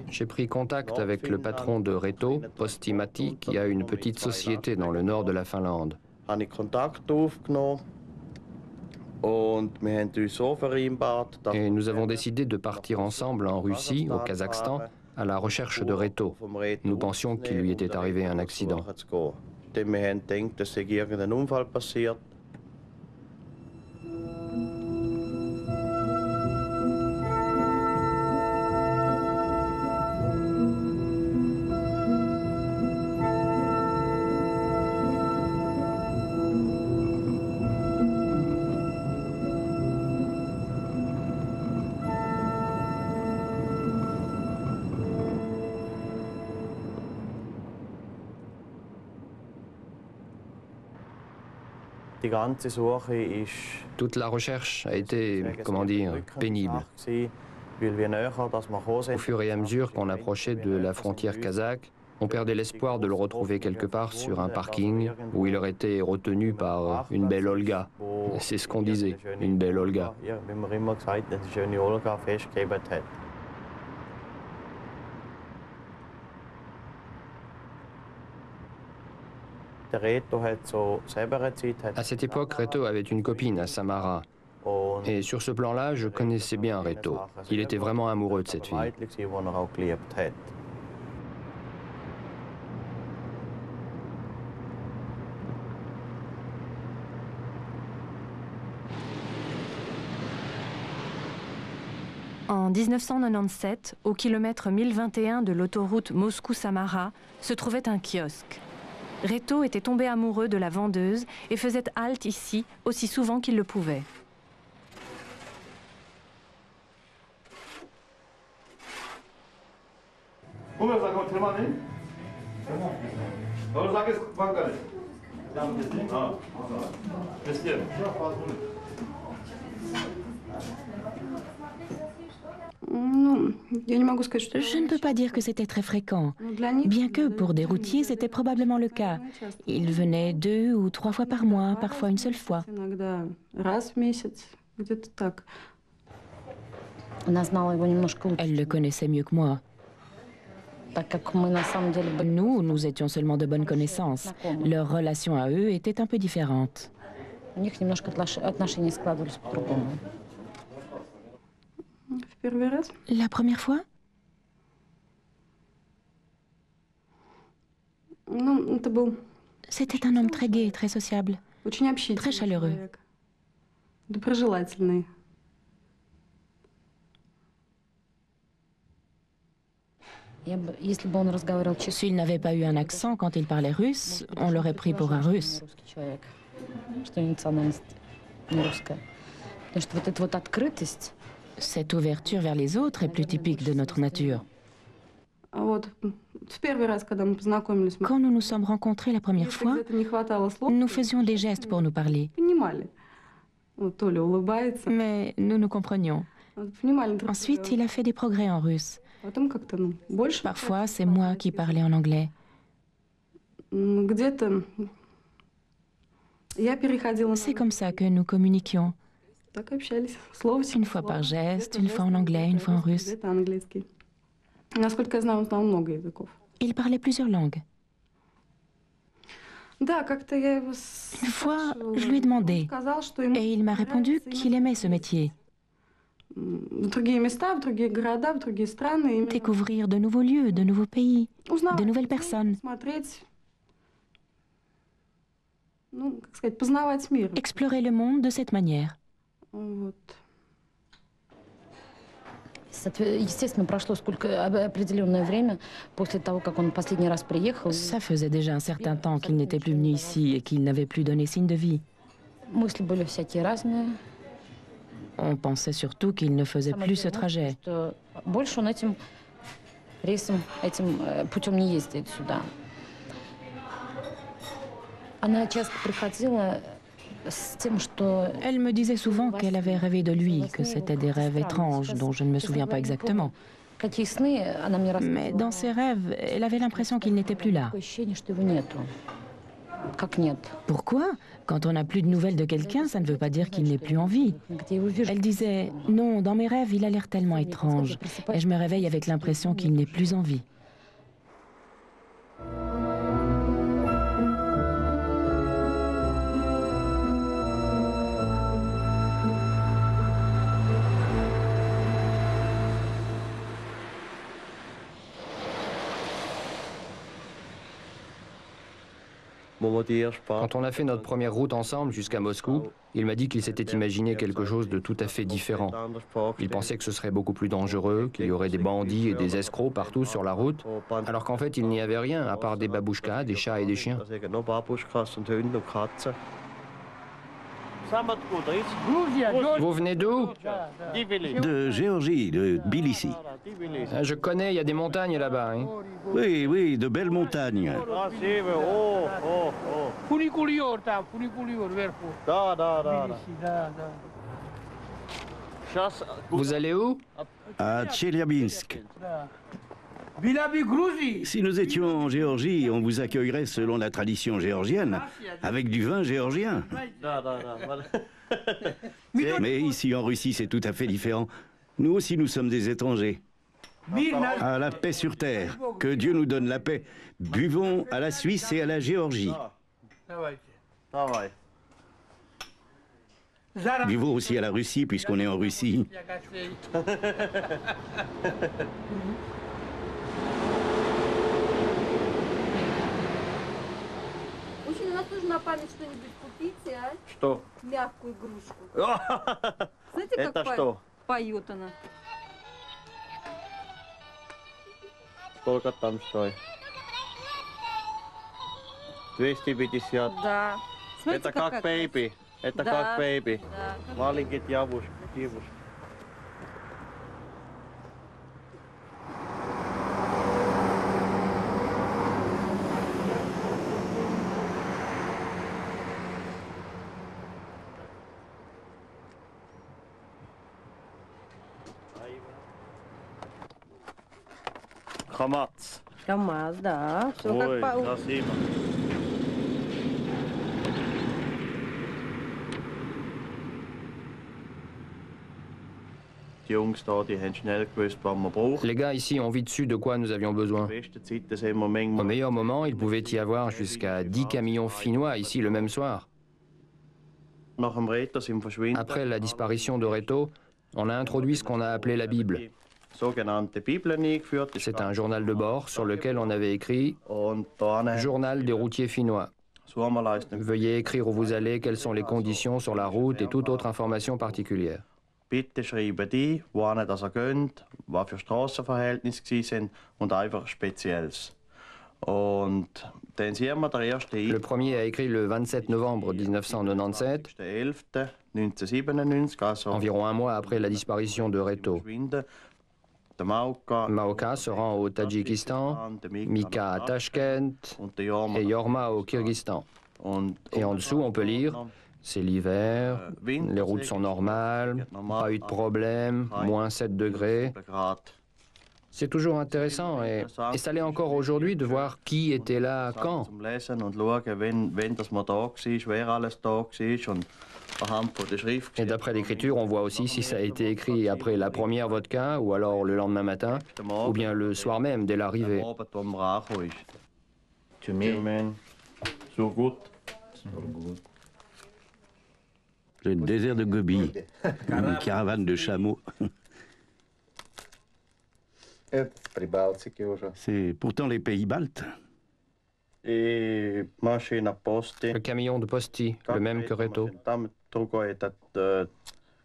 J'ai pris contact avec le patron de Reto, Postimati, qui a une petite société dans le nord de la Finlande. Et nous avons décidé de partir ensemble en Russie, au Kazakhstan, à la recherche de Reto. Nous pensions qu'il lui était arrivé un accident. Toute la recherche a été, comment dire, pénible. Au fur et à mesure qu'on approchait de la frontière kazakh, on perdait l'espoir de le retrouver quelque part sur un parking où il aurait été retenu par une belle Olga. C'est ce qu'on disait, une belle Olga. À cette époque, Reto avait une copine à Samara. Et sur ce plan-là, je connaissais bien Reto. Il était vraiment amoureux de cette fille. En 1997, au kilomètre 1021 de l'autoroute Moscou-Samara, se trouvait un kiosque. Reto était tombé amoureux de la vendeuse et faisait halte ici aussi souvent qu'il le pouvait. Je ne peux pas dire que c'était très fréquent, bien que pour des routiers, c'était probablement le cas. Ils venaient 2 ou 3 fois par mois, parfois une seule fois. Elle le connaissait mieux que moi. Nous étions seulement de bonnes connaissances. Leur relation à eux était un peu différente. La première fois? C'était un homme très gai, très sociable, très chaleureux. S'il n'avait pas eu un accent quand il parlait russe, on l'aurait pris pour un russe. Cette ouverture vers les autres est plus typique de notre nature. Quand nous nous sommes rencontrés la première fois, nous faisions des gestes pour nous parler. Mais nous nous comprenions. Ensuite, il a fait des progrès en russe. Parfois, c'est moi qui parlais en anglais. C'est comme ça que nous communiquions. Une fois par geste, une fois en anglais, une fois en russe. Il parlait plusieurs langues. Une fois, je lui ai demandé, et il m'a répondu qu'il aimait ce métier. Découvrir de nouveaux lieux, de nouveaux pays, de nouvelles personnes. Explorer le monde de cette manière. Ça faisait déjà un certain temps qu'il n'était plus venu ici et qu'il n'avait plus donné signe de vie. On pensait surtout qu'il ne faisait plus ce trajet. Elle me disait souvent qu'elle avait rêvé de lui, que c'était des rêves étranges dont je ne me souviens pas exactement. Mais dans ses rêves, elle avait l'impression qu'il n'était plus là. Pourquoi? Quand on n'a plus de nouvelles de quelqu'un, ça ne veut pas dire qu'il n'est plus en vie. Elle disait, non, dans mes rêves, il a l'air tellement étrange. Et je me réveille avec l'impression qu'il n'est plus en vie. Quand on a fait notre première route ensemble jusqu'à Moscou, il m'a dit qu'il s'était imaginé quelque chose de tout à fait différent. Il pensait que ce serait beaucoup plus dangereux, qu'il y aurait des bandits et des escrocs partout sur la route, alors qu'en fait il n'y avait rien à part des babouchkas, des chats et des chiens. Vous venez d'où? De Géorgie, de Tbilissi. Je connais, il y a des montagnes là-bas. Hein. Oui, oui, de belles montagnes. Vous allez où? À Tcheliabinsk. Si nous étions en Géorgie, on vous accueillerait selon la tradition géorgienne, avec du vin géorgien. Mais ici en Russie, c'est tout à fait différent. Nous aussi, nous sommes des étrangers. À la paix sur terre, que Dieu nous donne la paix. Buvons à la Suisse et à la Géorgie. Buvons aussi à la Russie, puisqu'on est en Russie. На память что-нибудь купите, а? Что? Мягкую игрушку. Знаете, Это как что? поет она? Сколько там стоит? 250. Да. Смотрите, Это как какая бэйби. Это Да. как бэйби. Да. Маленький девушка. КамАЗ. КамАЗ, да. Все Ой, как по... красиво. Die Jungs da, die haben schnell gewusst, was man braucht. Les gars ici ont vite su de quoi nous avions besoin. Beste Zeiten sind wir Au manchmal. meilleur moment, il pouvait y avoir jusqu'à 10 camions finnois ici le même soir. Nach dem Retter sind verschwunden. Après la disparition de Reto, on a introduit ce qu'on a appelé la Bible. Sogenannte Bibel eingeführt. C'est un journal de bord sur lequel on avait écrit Und da « Journal des routiers finnois ». Suomalaisten Veuillez écrire où vous allez, quelles sont les conditions sur la route et toute autre information particulière. bitte schreiben die, wohin das ihr geht, was für Strassenverhältnisse gewesen sind und einfach Spezielles. Und dann sehen wir der erste Le premier a écrit le 27 novembre 1997, 1997, also environ un mois après la disparition de Reto. verschwinden. Der Mauka Maoka se rend au Tadjikistan, Mika à Tashkent und der Jorma. et Yorma au Kyrgyzstan. Et en dessous, on peut lire « C'est l'hiver, les routes sont normales, pas eu de problème, moins 7 degrés ». C'est toujours intéressant et ça l'est encore aujourd'hui de voir qui était là quand. Zum Lesen und schauen, wenn das mal da war, wer alles da war und anhand von der Schrift. Et d'après l'écriture, on voit aussi si ça a été écrit après la première vodka ou alors le lendemain matin ou bien le soir même dès l'arrivée. Am Abend, wo man angekommen ist. Tschüss. So gut. Le désert de Gobi, une caravane de chameaux. C'est pourtant les pays baltes. И машина Posti. Le camion de Posti, le même que Reto. Там другой этот,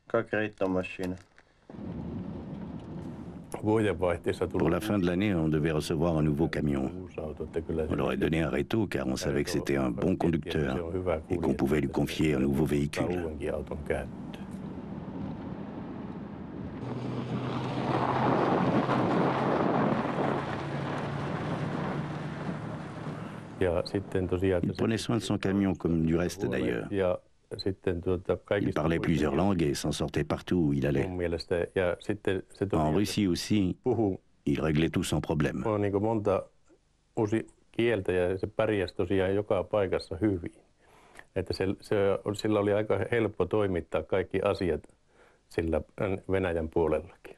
как Reto-машина. Pour la fin de l'année, on devait recevoir un nouveau camion. On l'aurait donné à Reto car on savait que c'était un bon conducteur et qu'on pouvait lui confier un nouveau véhicule. Il prenait soin de son camion comme du reste d'ailleurs. Il parlait plusieurs langues et s'en sortait partout où il allait. En Russie aussi, il réglait tout sans problème. kieltä ja se pärjäsi tosiaan joka paikassa hyvin. Että sillä oli aika helppo toimittaa kaikki asiat sillä Venäjän puolellakin.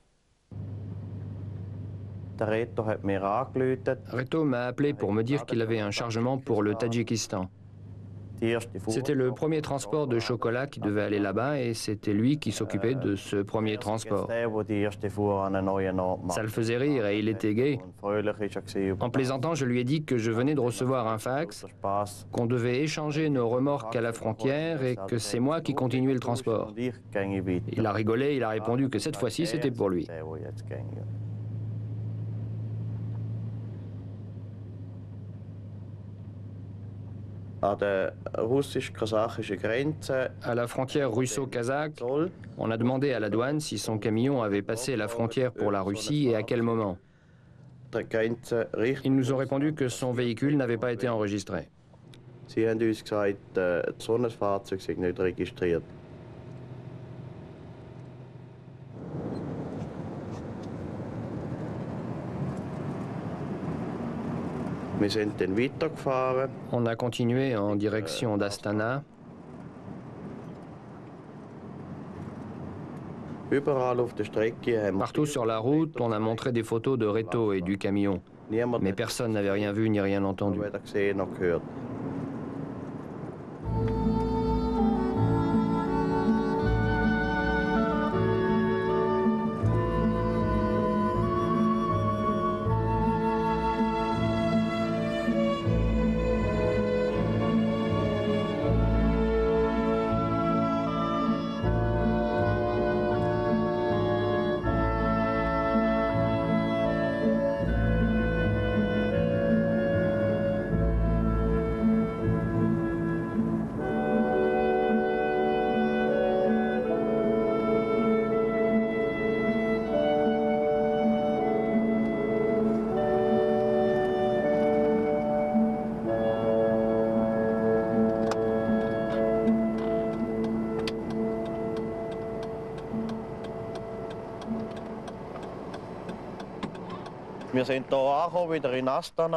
Reto m'a appelé pour me dire qu'il avait un chargement pour le Tadjikistan. C'était le premier transport de chocolat qui devait aller là-bas et c'était lui qui s'occupait de ce premier transport. Ça le faisait rire et il était gai. En plaisantant, je lui ai dit que je venais de recevoir un fax, qu'on devait échanger nos remorques à la frontière et que c'est moi qui continuais le transport. Il a rigolé, il a répondu que cette fois-ci c'était pour lui. À la frontière russo-kazakh, on a demandé à la douane si son camion avait passé la frontière pour la Russie et à quel moment. Ils nous ont répondu que son véhicule n'avait pas été enregistré. On a continué en direction d'Astana. Partout sur la route, on a montré des photos de Reto et du camion, mais personne n'avait rien vu ni rien entendu.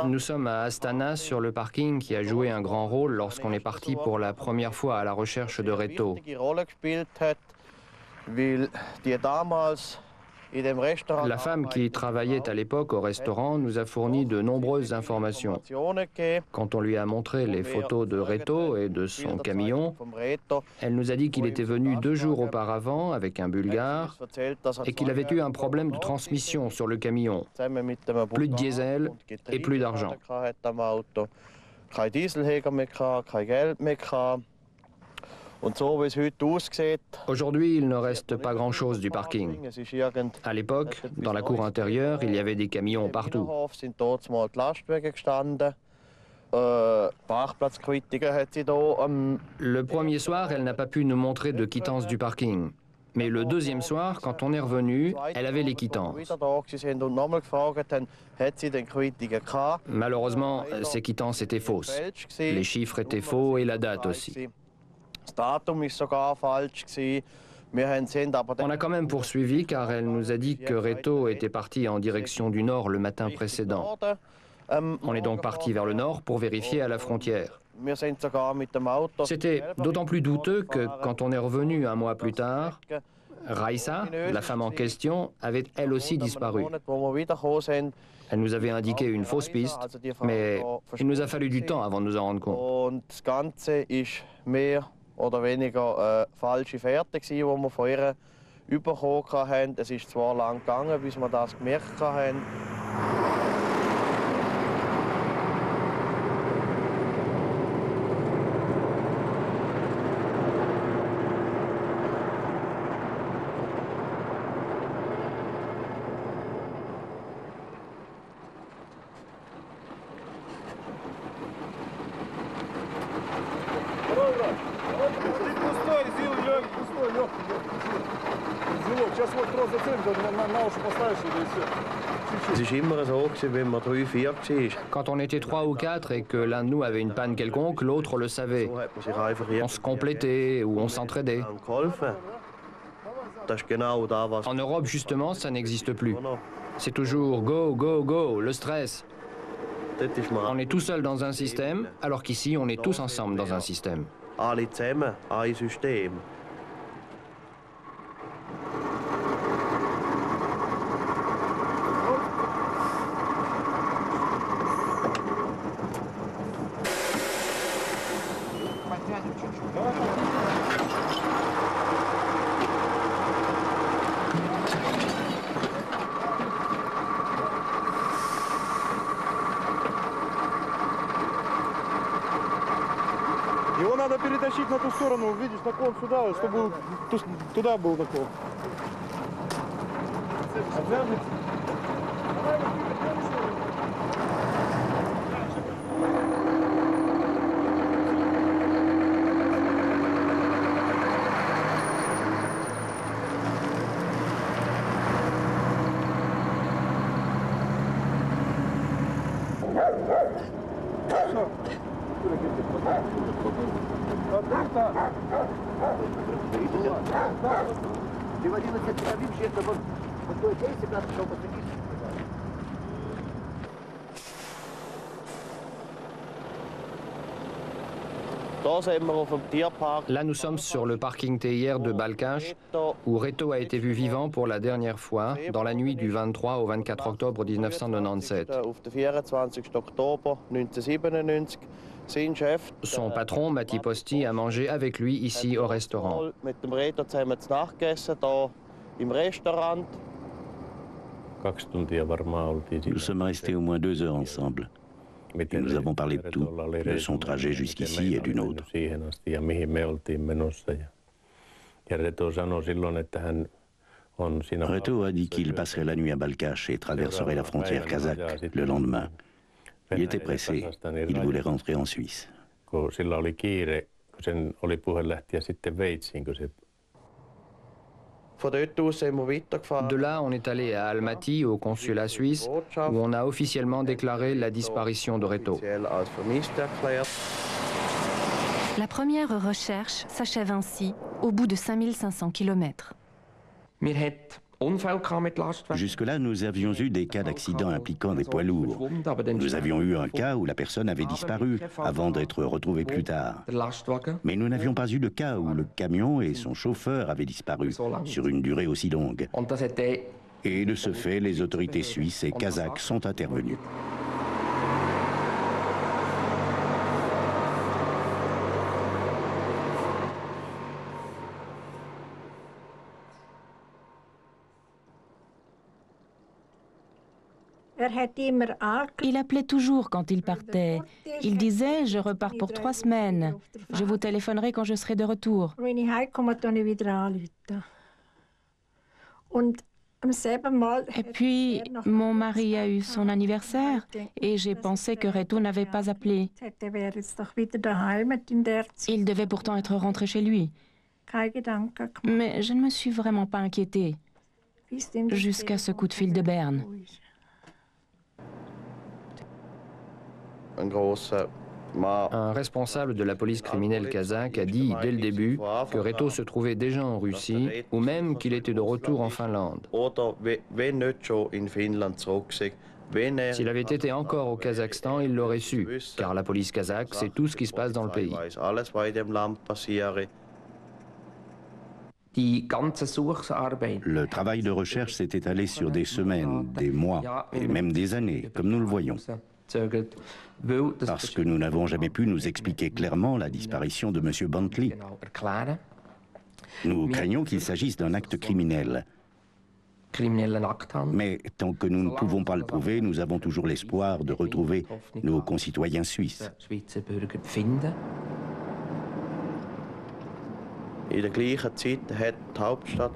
Nous sommes à Astana sur le parking qui a joué un grand rôle lorsqu'on est parti pour la première fois à la recherche de Reto. La femme qui travaillait à l'époque au restaurant nous a fourni de nombreuses informations. Quand on lui a montré les photos de Reto et de son camion, elle nous a dit qu'il était venu 2 jours auparavant avec un Bulgare et qu'il avait eu un problème de transmission sur le camion. Plus de diesel et plus d'argent. Aujourd'hui, il ne reste pas grand-chose du parking. À l'époque, dans la cour intérieure, il y avait des camions partout. Le premier soir, elle n'a pas pu nous montrer de quittance du parking. Mais le deuxième soir, quand on est revenu, elle avait les quittances. Malheureusement, ces quittances étaient fausses. Les chiffres étaient faux et la date aussi. On a quand même poursuivi car elle nous a dit que Reto était parti en direction du nord le matin précédent. On est donc parti vers le nord pour vérifier à la frontière. C'était d'autant plus douteux que quand on est revenu un mois plus tard, Raisa, la femme en question, avait elle aussi disparu. Elle nous avait indiqué une fausse piste, mais il nous a fallu du temps avant de nous en rendre compte. Oder weniger falsche Fährte, die wir von ihr bekommen haben. Es ist zwar lang gegangen, bis wir das gemerkt haben. Quand on était 3 ou 4 et que l'un de nous avait une panne quelconque, l'autre le savait. On se complétait ou on s'entraidait. En Europe, justement, ça n'existe plus. C'est toujours go, go, go, le stress. On est tout seul dans un système, alors qu'ici, on est tous ensemble dans un système. Alle zusammen ein System. Его надо перетащить на ту сторону, видишь, наклон сюда, чтобы туда был наклон. Là, nous sommes sur le parking théière de Balkach, où Reto a été vu vivant pour la dernière fois dans la nuit du 23 au 24 octobre 1997. Son patron, Matti Posti, a mangé avec lui ici au restaurant. Nous sommes restés au moins 2 heures ensemble. Et nous avons parlé de tout, de son trajet jusqu'ici et du nôtre. Reto a dit qu'il passerait la nuit à Balkach et traverserait la frontière kazakh le lendemain. Il était pressé, il voulait rentrer en Suisse. De là, on est allé à Almaty, au consulat suisse, où on a officiellement déclaré la disparition de Reto. La première recherche s'achève ainsi, au bout de 5500 km. Jusque-là, nous avions eu des cas d'accidents impliquant des poids lourds. Nous avions eu un cas où la personne avait disparu avant d'être retrouvée plus tard. Mais nous n'avions pas eu de cas où le camion et son chauffeur avaient disparu sur une durée aussi longue. Et de ce fait, les autorités suisses et kazakhs sont intervenues. Il appelait toujours quand il partait. Il disait « Je repars pour 3 semaines. Je vous téléphonerai quand je serai de retour. » Et puis, mon mari a eu son anniversaire et j'ai pensé que Reto n'avait pas appelé. Il devait pourtant être rentré chez lui. Mais je ne me suis vraiment pas inquiétée jusqu'à ce coup de fil de Berne. Un responsable de la police criminelle kazakh a dit dès le début que Reto se trouvait déjà en Russie ou même qu'il était de retour en Finlande. S'il avait été encore au Kazakhstan, il l'aurait su, car la police kazakh sait tout ce qui se passe dans le pays. Le travail de recherche s'est étalé sur des semaines, des mois et même des années, comme nous le voyons. Parce que nous n'avons jamais pu nous expliquer clairement la disparition de M. Bentley. Nous craignons qu'il s'agisse d'un acte criminel. Mais tant que nous ne pouvons pas le prouver, nous avons toujours l'espoir de retrouver nos concitoyens suisses.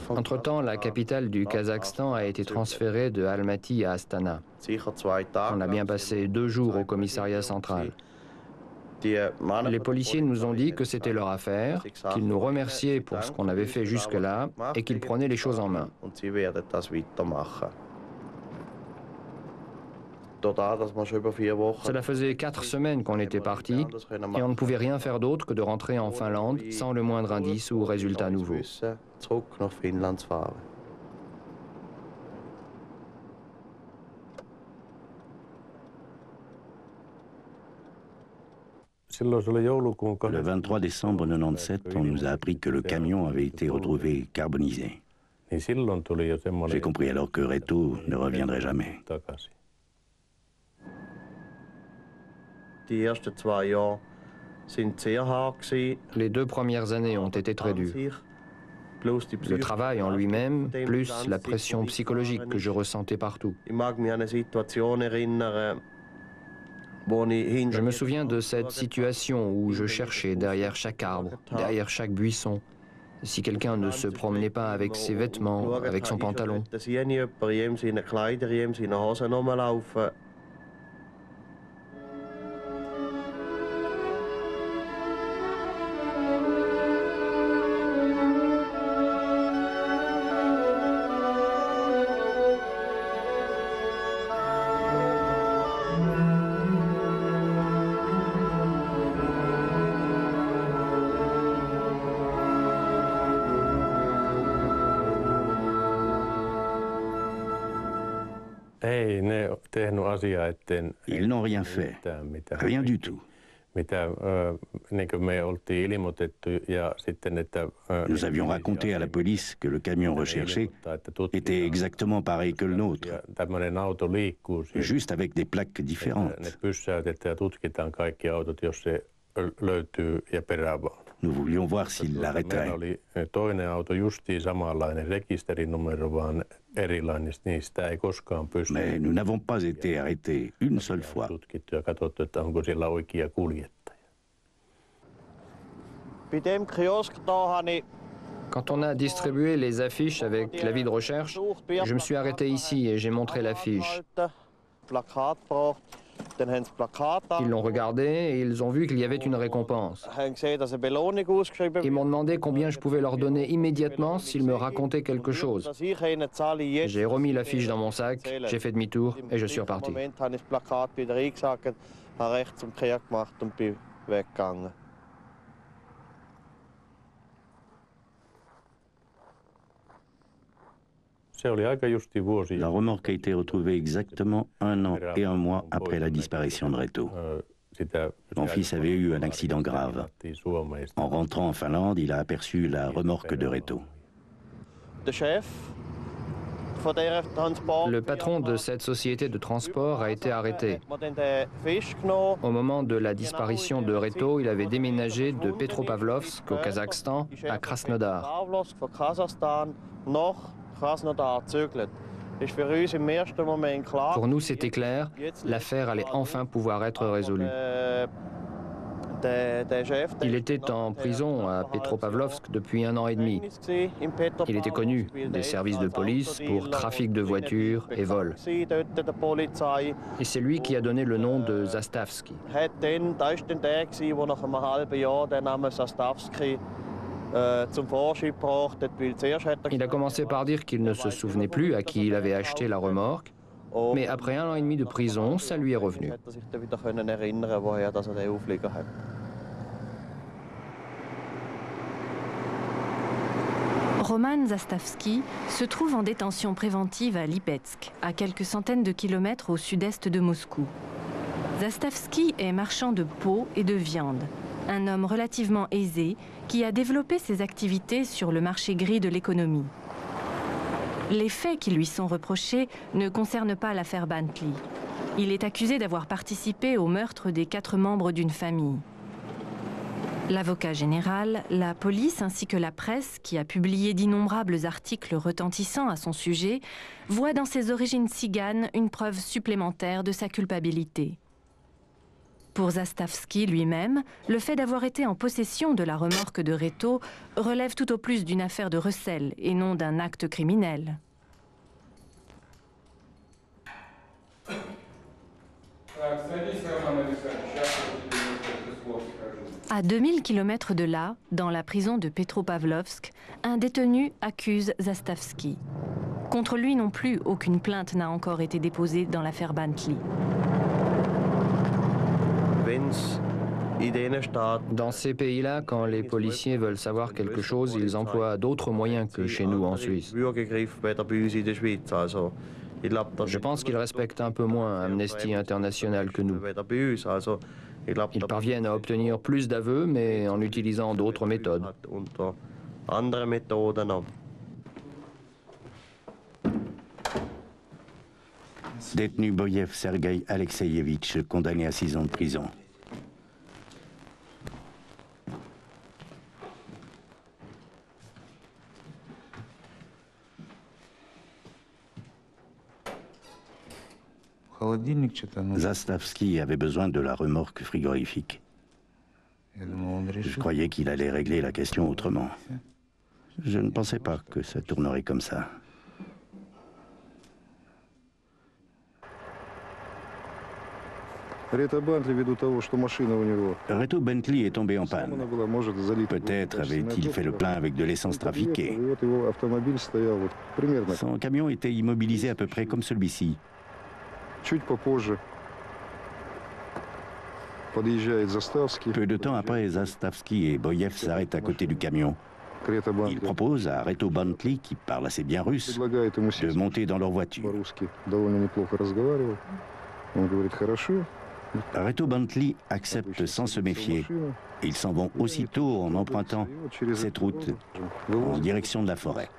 Entre-temps, la capitale du Kazakhstan a été transférée de Almaty à Astana. On a bien passé 2 jours au commissariat central. Les policiers nous ont dit que c'était leur affaire, qu'ils nous remerciaient pour ce qu'on avait fait jusque-là et qu'ils prenaient les choses en main. Cela faisait 4 semaines qu'on était partis et on ne pouvait rien faire d'autre que de rentrer en Finlande sans le moindre indice ou résultat nouveau. Le 23 décembre 1997, on nous a appris que le camion avait été retrouvé carbonisé. J'ai compris alors que Reto ne reviendrait jamais. Les 2 premières années ont été très dures. Le travail en lui-même, plus la pression psychologique que je ressentais partout. Je me souviens de cette situation où je cherchais derrière chaque arbre, derrière chaque buisson, si quelqu'un ne se promenait pas avec ses vêtements, avec son pantalon. Ils n'ont rien fait, rien du tout. Nous avions raconté à la police que le camion recherché était exactement pareil que le nôtre, juste avec des plaques différentes. Nous voulions voir s'il l'arrêterait. Mais nous n'avons pas été arrêtés une seule fois. Quand on a distribué les affiches avec l'avis de recherche, je me suis arrêté ici et j'ai montré l'affiche. Ils l'ont regardé et ils ont vu qu'il y avait une récompense. Ils m'ont demandé combien je pouvais leur donner immédiatement s'ils me racontaient quelque chose. J'ai remis l'affiche dans mon sac, j'ai fait demi-tour et je suis reparti. La remorque a été retrouvée exactement 1 an et 1 mois après la disparition de Reto. Mon fils avait eu un accident grave. En rentrant en Finlande, il a aperçu la remorque de Reto. Le patron de cette société de transport a été arrêté. Au moment de la disparition de Reto, il avait déménagé de Petropavlovsk au Kazakhstan à Krasnodar. Pour nous, c'était clair, l'affaire allait enfin pouvoir être résolue. Il était en prison à Petropavlovsk depuis 1 an et demi. Il était connu des services de police pour trafic de voitures et vol. Et c'est lui qui a donné le nom de Zastavski. Il a commencé par dire qu'il ne se souvenait plus à qui il avait acheté la remorque, mais après 1 an et demi de prison, ça lui est revenu. Roman Zastavski se trouve en détention préventive à Lipetsk, à quelques centaines de kilomètres au sud-est de Moscou. Zastavski est marchand de peau et de viande, un homme relativement aisé qui a développé ses activités sur le marché gris de l'économie. Les faits qui lui sont reprochés ne concernent pas l'affaire Bentley. Il est accusé d'avoir participé au meurtre des 4 membres d'une famille. L'avocat général, la police ainsi que la presse, qui a publié d'innombrables articles retentissants à son sujet, voient dans ses origines tziganes une preuve supplémentaire de sa culpabilité. Pour Zastavski lui-même, le fait d'avoir été en possession de la remorque de Reto relève tout au plus d'une affaire de recel et non d'un acte criminel. À 2000 km de là, dans la prison de Petropavlovsk, un détenu accuse Zastavski. Contre lui non plus, aucune plainte n'a encore été déposée dans l'affaire Bentley. Dans ces pays-là, quand les policiers veulent savoir quelque chose, ils emploient d'autres moyens que chez nous en Suisse. Je pense qu'ils respectent un peu moins Amnesty International que nous. Ils parviennent à obtenir plus d'aveux, mais en utilisant d'autres méthodes. Détenu Boyev Sergueï Alexeyevitch, condamné à 6 ans de prison. Zastavsky avait besoin de la remorque frigorifique. Je croyais qu'il allait régler la question autrement. Je ne pensais pas que ça tournerait comme ça. Reto Bentley est tombé en panne. Peut-être avait-il fait le plein avec de l'essence trafiquée. Son camion était immobilisé à peu près comme celui-ci. Peu de temps après, Zastavsky et Boyev s'arrêtent à côté du camion. Ils proposent à Reto Bentley, qui parle assez bien russe, de monter dans leur voiture. Reto Bentley accepte sans se méfier. Ils s'en vont aussitôt en empruntant cette route en direction de la forêt.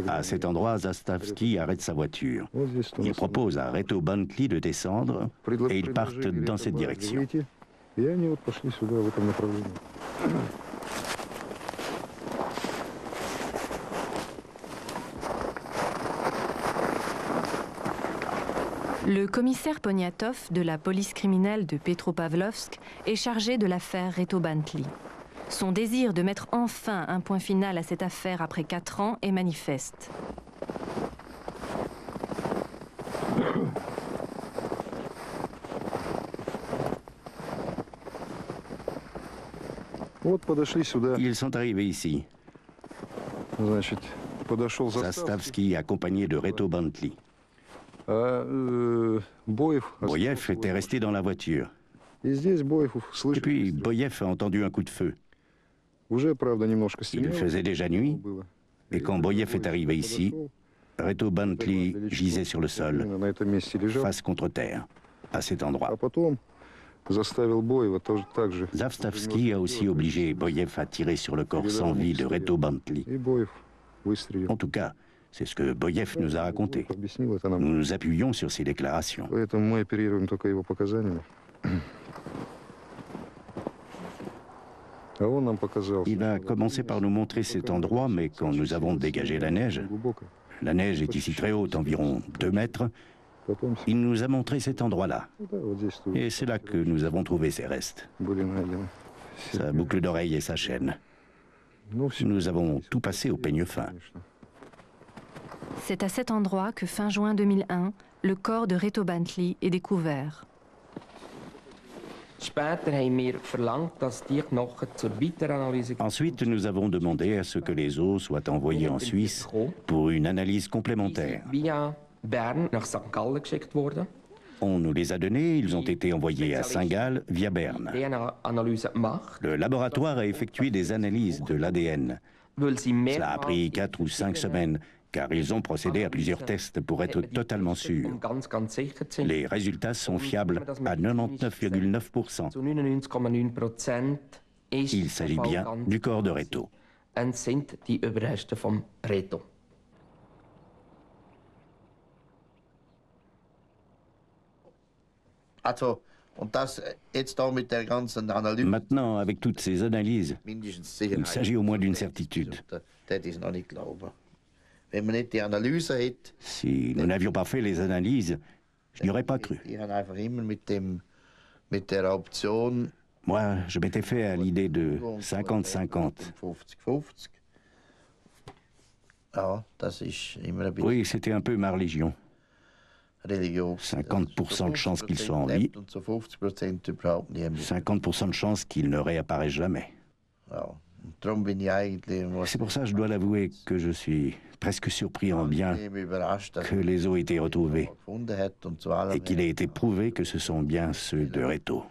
À cet endroit, Zastavsky arrête sa voiture. Il propose à Reto Bentley de descendre et ils partent dans cette direction. Le commissaire Poniatov de la police criminelle de Petropavlovsk est chargé de l'affaire Reto Bentley. Son désir de mettre enfin un point final à cette affaire après 4 ans est manifeste. Ils sont arrivés ici. Zastavsky accompagné de Reto Bentley. Boyev était resté dans la voiture. Et puis Boyev a entendu un coup de feu. Il faisait déjà nuit, et quand Boyev est arrivé ici, Reto Bentley gisait sur le sol, face contre terre, à cet endroit. Zastavsky a aussi obligé Boyev à tirer sur le corps sans vie de Reto Bentley. En tout cas, c'est ce que Boyev nous a raconté. Nous nous appuyons sur ses déclarations. Il a commencé par nous montrer cet endroit, mais quand nous avons dégagé la neige est ici très haute, environ 2 mètres, il nous a montré cet endroit-là. Et c'est là que nous avons trouvé ses restes. Sa boucle d'oreille et sa chaîne. Nous avons tout passé au peigne fin. C'est à cet endroit que fin juin 2001, le corps de Reto Bentley est découvert. Ensuite, nous avons demandé à ce que les os soient envoyés en Suisse pour une analyse complémentaire. On nous les a donnés, ils ont été envoyés à Saint-Gall via Berne. Le laboratoire a effectué des analyses de l'ADN. Cela a pris 4 ou 5 semaines, car ils ont procédé à plusieurs tests pour être totalement sûrs. Les résultats sont fiables à 99,9%. Il s'agit bien du corps de Reto. Maintenant, avec toutes ces analyses, il s'agit au moins d'une certitude. Si nous n'avions pas fait les analyses, je n'y aurais pas cru. Moi, je m'étais fait à l'idée de 50-50. Oui, c'était un peu ma religion. 50% de chance qu'il soit en vie, 50% de chance qu'il ne réapparaisse jamais. C'est pour ça, je dois l'avouer, que je suis presque surpris en bien que les os aient été retrouvés et qu'il ait été prouvé que ce sont bien ceux de Reto.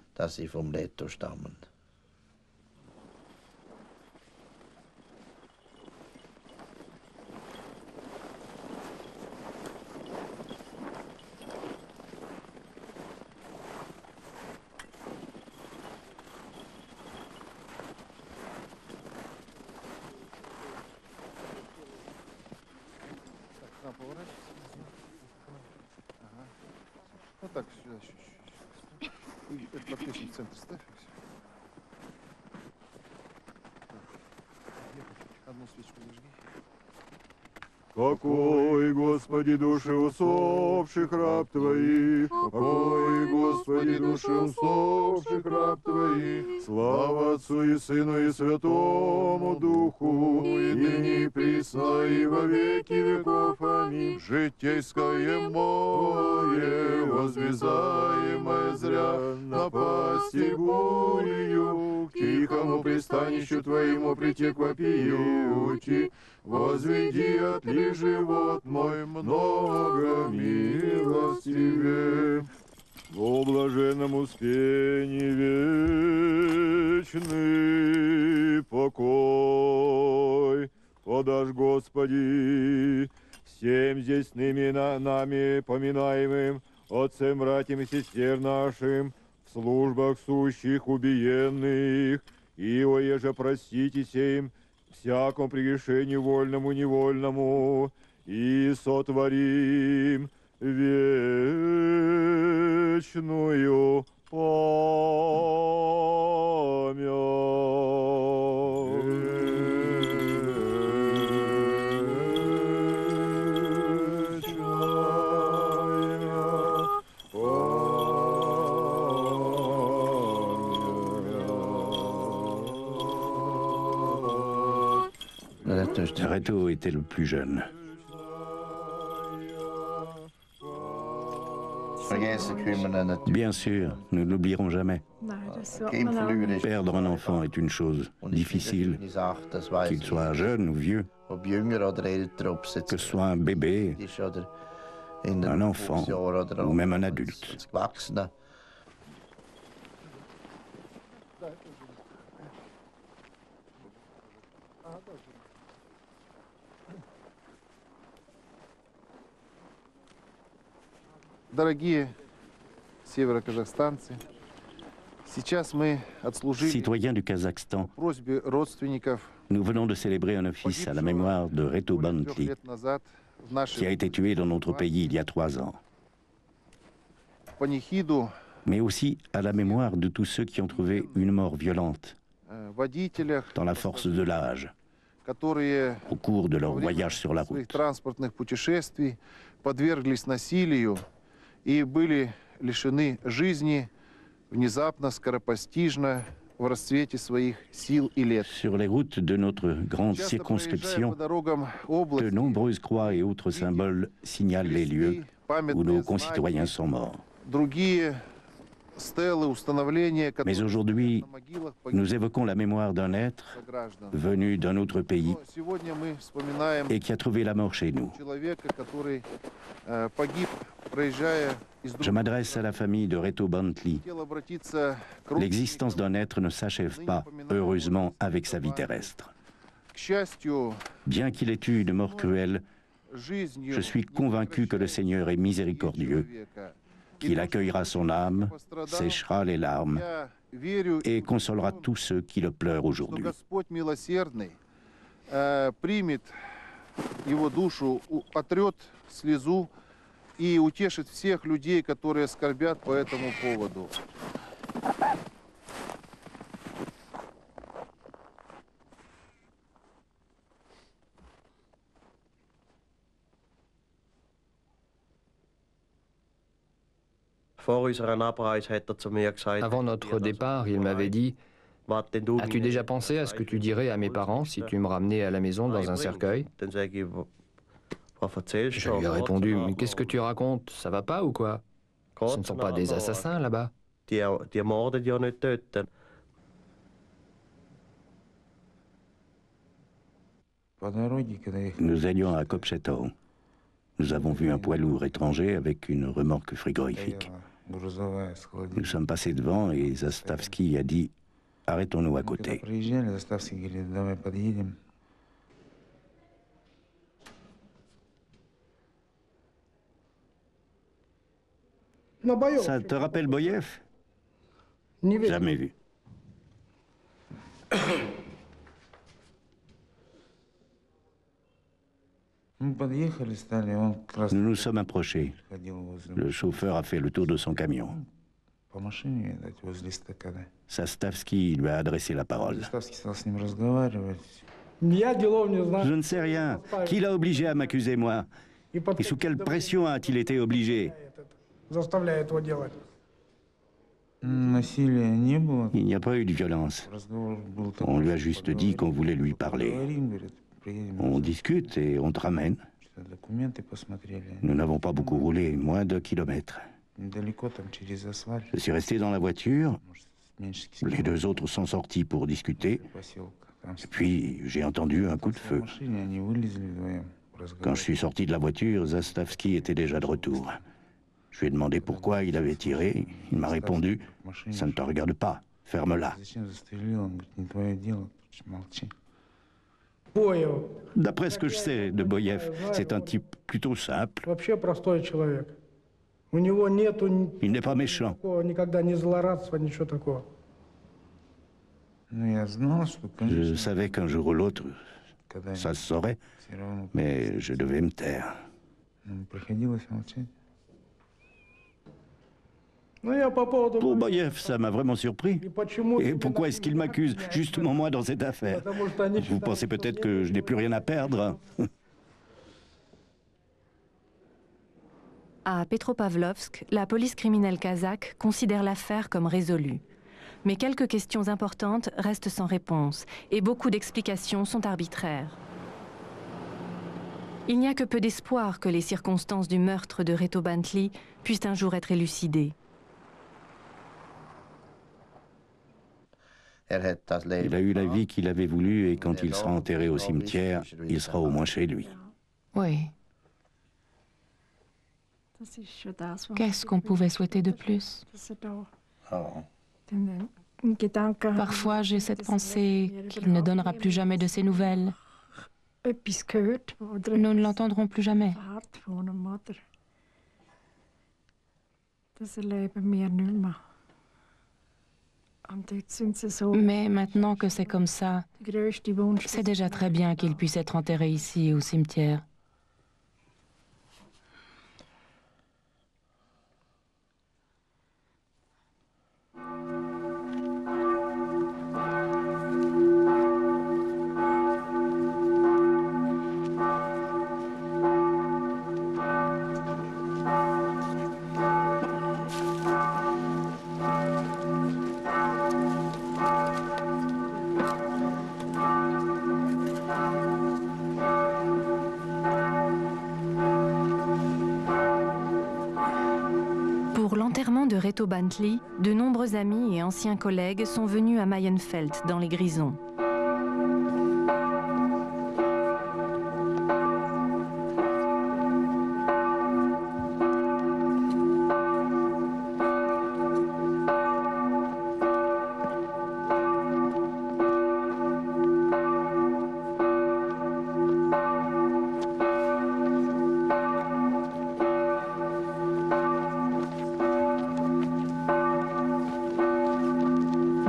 так, сюда, этот подпечник в центр ставь. Одну свечку зажги. Покой, Господи, души усопших раб Твоих, покой, Господи, души усопших раб Твоих, слава Отцу и Сыну и Святому Духу, и ныне и присно и во веки веков. Аминь. Житейское море, возвязаемое зря, напасти гулью, к тихому пристанищу Твоему притек вопиючи, возведи отли живот мой много милостивее. О блаженном успении вечный покой подашь, Господи, всем здесь нами поминаемым, отцам, братьям и сестер нашим, в службах сущих убиенных, и оеже простите им всякому прегрешению вольному, невольному, и сотворим вечную Reto était le plus jeune. Bien sûr, nous n'oublierons jamais. Perdre un enfant est une chose difficile, qu'il soit jeune ou vieux, que ce soit un bébé, un enfant ou même un adulte. Дорогие североказахстанцы, сейчас мы отслужили Citoyens du Kazakhstan, просьбе родственников, nous venons de célébrer un office à la mémoire de Reto 3 Bantli, лет назад в qui a нашей été tué dans notre pays il y a 3 ans, панихиду mais aussi à la mémoire de tous ceux qui ont trouvé une mort violente водителях, dans la force de l'âge, которые au cours de leur во время voyage sur la своих route. транспортных путешествий подверглись насилию и были лишены жизни внезапно, скоропостижно, в расцвете своих сил и лет. Sur les routes de notre grande Часто проезжая circonscription, по дорогам de области, nombreuses croix et autres symboles signalent les lieux кресты, où памятные nos знаки, concitoyens sont morts. другие стелы, установления, Mais которые aujourd'hui, на могилах nous évoquons la mémoire d'un être сограждан. venu d'un autre pays Но сегодня мы вспоминаем et qui a trouvé la mort chez nous. человека, который погиб, проезжая из Je другого. m'adresse à la famille de Reto Bantli. Хотел обратиться к L'existence родственникам. d'un être ne s'achève pas, heureusement, avec sa vie terrestre. К счастью, Bien qu'il ait eu une mort cruelle, жизнью je suis convaincu que le Seigneur est miséricordieux, человека. qu'il accueillera son âme, séchera les larmes Я верю, et consolera tous ceux qui le pleurent что aujourd'hui. Господь милосердный примет его душу, отрет слезу и утешит всех людей, которые скорбят по этому поводу. Avant notre départ, il m'avait dit « As-tu déjà pensé à ce que tu dirais à mes parents si tu me ramenais à la maison dans un cercueil ?» Je lui ai répondu « Mais qu'est-ce que tu racontes? Ça va pas ou quoi? Ce ne sont pas des assassins là-bas. » Nous allions à Kopchetau. Nous avons vu un poids lourd étranger avec une remorque frigorifique. Nous sommes passés devant et Zastavski a dit « Arrêtons-nous à côté ». Ça te rappelle Boyev? Jamais vu. Nous nous sommes approchés. Le chauffeur a fait le tour de son camion. Sastavski lui a adressé la parole. Je ne sais rien. Qui l'a obligé à m'accuser, moi? Et sous quelle pression a-t-il été obligé? Il n'y a pas eu de violence. On lui a juste dit qu'on voulait lui parler. On discute et on te ramène. Nous n'avons pas beaucoup roulé, moins de kilomètres. Je suis resté dans la voiture. Les deux autres sont sortis pour discuter. Et puis, j'ai entendu un coup de feu. Quand je suis sorti de la voiture, Zastavski était déjà de retour. Je lui ai demandé pourquoi il avait tiré. Il m'a répondu « Ça ne te regarde pas, ferme-la ». D'après ce que je sais de Boyev, c'est un type plutôt simple. Il n'est pas méchant. Je savais qu'un jour ou l'autre, ça se saurait, mais je devais me taire. Pour Boyev, ça m'a vraiment surpris. Et pourquoi est-ce qu'il m'accuse, justement moi, dans cette affaire? Vous pensez peut-être que je n'ai plus rien à perdre? À Petropavlovsk, la police criminelle kazakh considère l'affaire comme résolue. Mais quelques questions importantes restent sans réponse et beaucoup d'explications sont arbitraires. Il n'y a que peu d'espoir que les circonstances du meurtre de Reto Bentley puissent un jour être élucidées. Il a eu la vie qu'il avait voulu et quand il sera enterré au cimetière, il sera au moins chez lui. Oui. Qu'est-ce qu'on pouvait souhaiter de plus? Parfois, j'ai cette pensée qu'il ne donnera plus jamais de ses nouvelles. Nous ne l'entendrons plus jamais. Mais maintenant que c'est comme ça, c'est déjà très bien qu'il puisse être enterré ici, au cimetière. Pour l'enterrement de Reto Bentley, de nombreux amis et anciens collègues sont venus à Mayenfeld, dans les Grisons.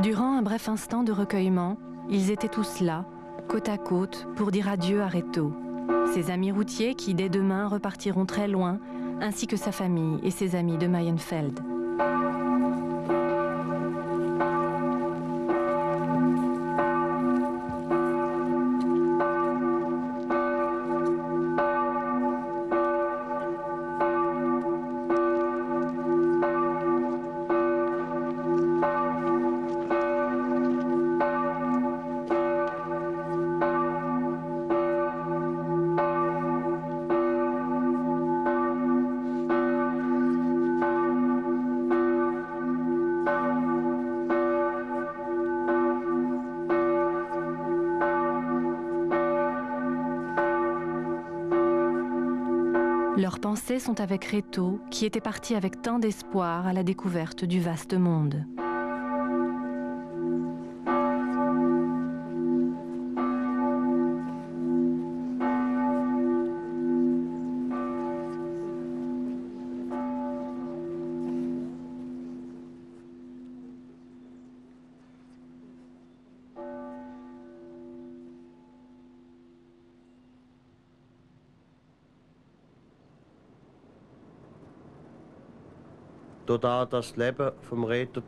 Durant un bref instant de recueillement, ils étaient tous là, côte à côte, pour dire adieu à Reto, ses amis routiers qui, dès demain, repartiront très loin, ainsi que sa famille et ses amis de Mayenfeld. Leurs pensées sont avec Reto, qui était parti avec tant d'espoir à la découverte du vaste monde.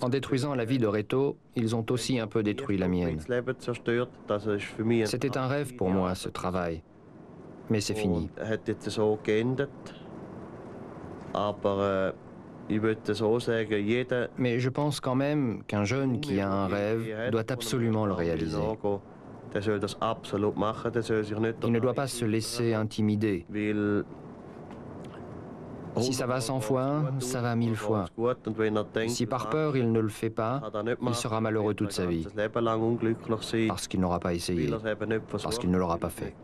En détruisant la vie de Reto, ils ont aussi un peu détruit la mienne. C'était un rêve pour moi, ce travail. Mais c'est fini. Mais je pense quand même qu'un jeune qui a un rêve doit absolument le réaliser. Il ne doit pas se laisser intimider. Si ça va 100 fois, ça va 1000 fois. Si par peur il ne le fait pas, il sera malheureux toute sa vie. Parce qu'il n'aura pas essayé. Parce qu'il ne l'aura pas fait.